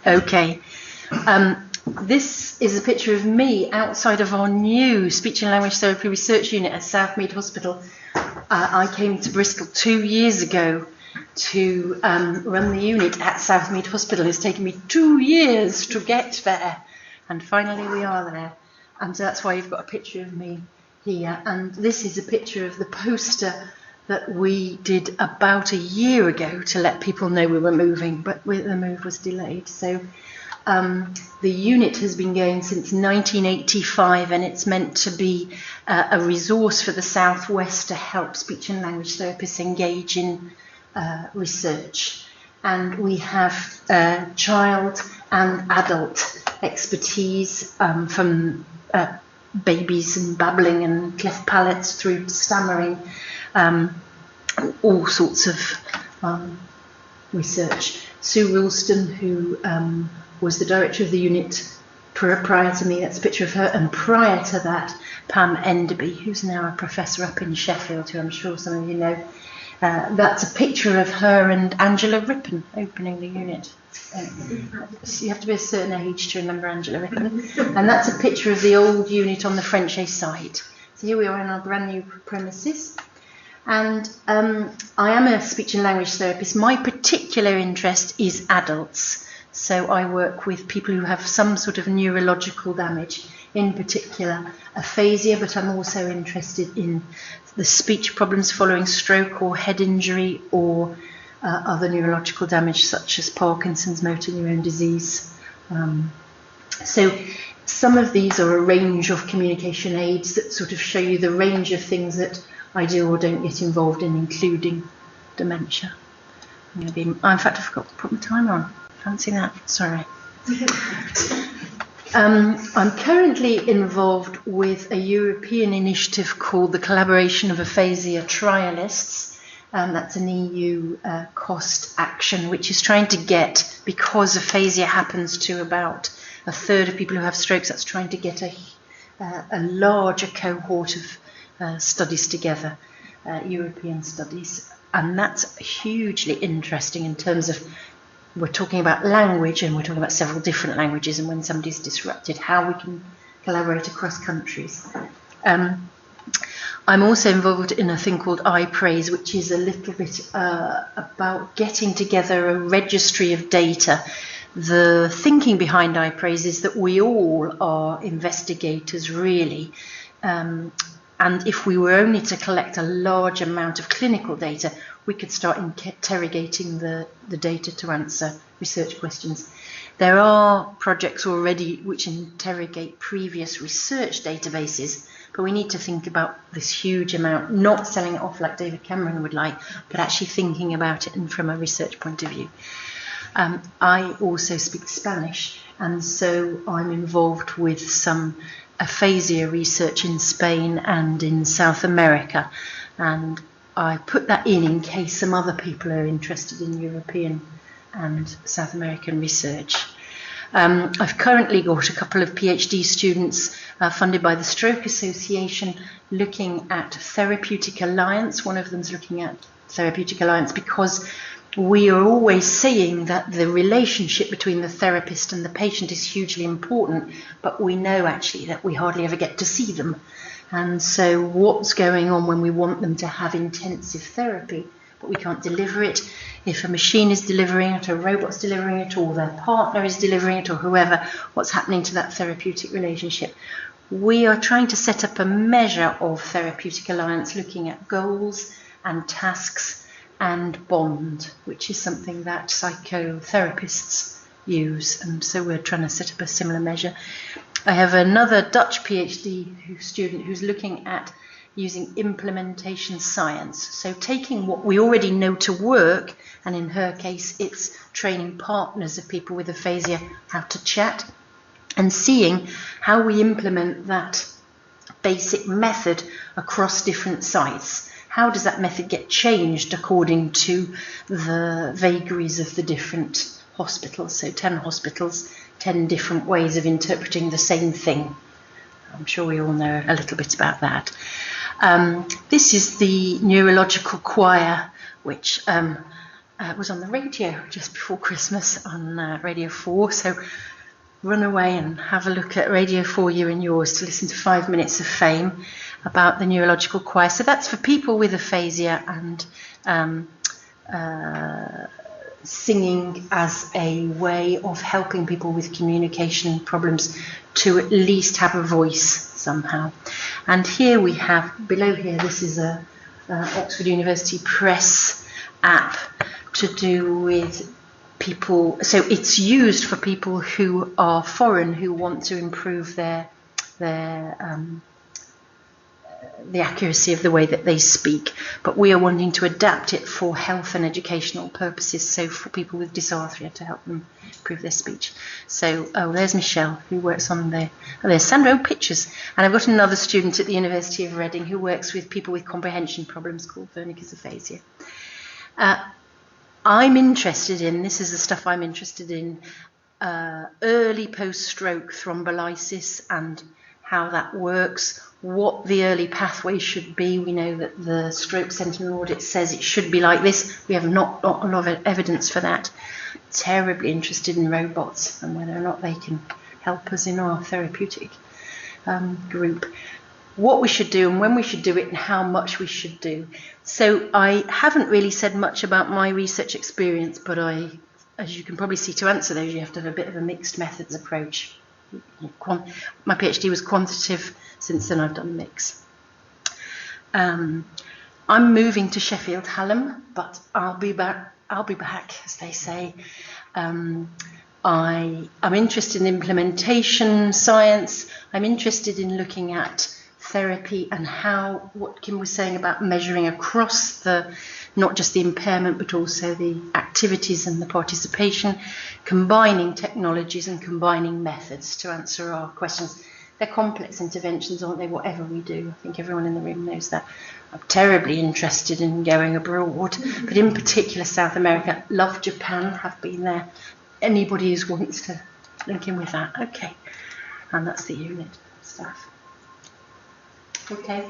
Okay. This is a picture of me outside of our new speech and language therapy research unit at Southmead Hospital. I came to Bristol 2 years ago to run the unit at Southmead Hospital. It's taken me 2 years to get there, and finally we are there. And so that's why you've got a picture of me here. And this is a picture of the poster that we did about a year ago to let people know we were moving, but the move was delayed. So the unit has been going since 1985, and it's meant to be a resource for the Southwest to help speech and language therapists engage in research. And we have child and adult expertise from babies and babbling and cleft palates through to stammering, all sorts of research. Sue Ralston, who was the director of the unit prior to me, that's a picture of her, and prior to that, Pam Enderby, who's now a professor up in Sheffield, who I'm sure some of you know. That's a picture of her and Angela Rippon opening the unit. You have to be a certain age to remember Angela Rippon. And that's a picture of the old unit on the Frenchay site. So here we are in our brand new premises. And I am a speech and language therapist. My particular interest is adults. So I work with people who have some sort of neurological damage, in particular aphasia, but I'm also interested in the speech problems following stroke or head injury or other neurological damage such as Parkinson's, motor neurone disease. So some of these are a range of communication aids that sort of show you the range of things that I do or don't get involved in, including dementia. In fact, I forgot to put my timer on. Fancy that, sorry. I'm currently involved with a European initiative called the Collaboration of Aphasia Trialists. That's an EU cost action which is trying to get, because aphasia happens to about a third of people who have strokes, that's trying to get a larger cohort of studies together, European studies. And that's hugely interesting in terms of, we're talking about language, and we're talking about several different languages, and when somebody's disrupted, how we can collaborate across countries. I'm also involved in a thing called iPraise, which is a little bit about getting together a registry of data. The thinking behind iPraise is that we all are investigators, really. And if we were only to collect a large amount of clinical data, we could start interrogating the data to answer research questions. There are projects already which interrogate previous research databases, but we need to think about this huge amount, not selling it off like David Cameron would like, but actually thinking about it and from a research point of view. I also speak Spanish, and so I'm involved with some aphasia research in Spain and in South America, and I put that in case some other people are interested in European and South American research. I've currently got a couple of PhD students funded by the Stroke Association looking at therapeutic alliance. One of them's looking at therapeutic alliance because we are always saying that the relationship between the therapist and the patient is hugely important, but we know actually that we hardly ever get to see them. And so what's going on when we want them to have intensive therapy, but we can't deliver it? If a machine is delivering it, or a robot's delivering it, or their partner is delivering it, or whoever, what's happening to that therapeutic relationship? We are trying to set up a measure of therapeutic alliance, looking at goals and tasks and bond, which is something that psychotherapists use. And so we're trying to set up a similar measure. I have another Dutch PhD student who's looking at using implementation science. So taking what we already know to work, and in her case, it's training partners of people with aphasia how to chat, and seeing how we implement that basic method across different sites. How does that method get changed according to the vagaries of the different hospitals? So 10 hospitals, 10 different ways of interpreting the same thing. I'm sure we all know a little bit about that. This is the neurological choir, which was on the radio just before Christmas on Radio 4, so run away and have a look at Radio 4 You and Yours to listen to 5 Minutes of Fame about the neurological choir. So that's for people with aphasia and singing as a way of helping people with communication problems to at least have a voice somehow. And here we have, below here, this is a Oxford University Press app to do with people, so it's used for people who are foreign who want to improve the accuracy of the way that they speak, but we are wanting to adapt it for health and educational purposes, so for people with dysarthria to help them improve their speech. So, there's Michelle who works on there. Oh, there's Sandra, pictures. And I've got another student at the University of Reading who works with people with comprehension problems called Wernicke's aphasia. I'm interested in, this is the stuff I'm interested in, early post-stroke thrombolysis and how that works, what the early pathway should be. We know that the Stroke Sentinel audit says it should be like this. We have not a lot of evidence for that. Terribly interested in robots and whether or not they can help us in our therapeutic group. What we should do and when we should do it and how much we should do. So I haven't really said much about my research experience, but as you can probably see, to answer those you have to have a bit of a mixed methods approach. My PhD was quantitative, since then I've done mix. I'm moving to Sheffield Hallam, but I'll be back, as they say. I'm interested in implementation science. I'm interested in looking at therapy and what Kim was saying about measuring across not just the impairment but also the activities and the participation, combining technologies and combining methods to answer our questions. They're complex interventions, aren't they, whatever we do? I think everyone in the room knows that. I'm terribly interested in going abroad, but in particular South America. Love Japan, have been there. Anybody who wants to link in with that, okay. And that's the unit stuff. Okay.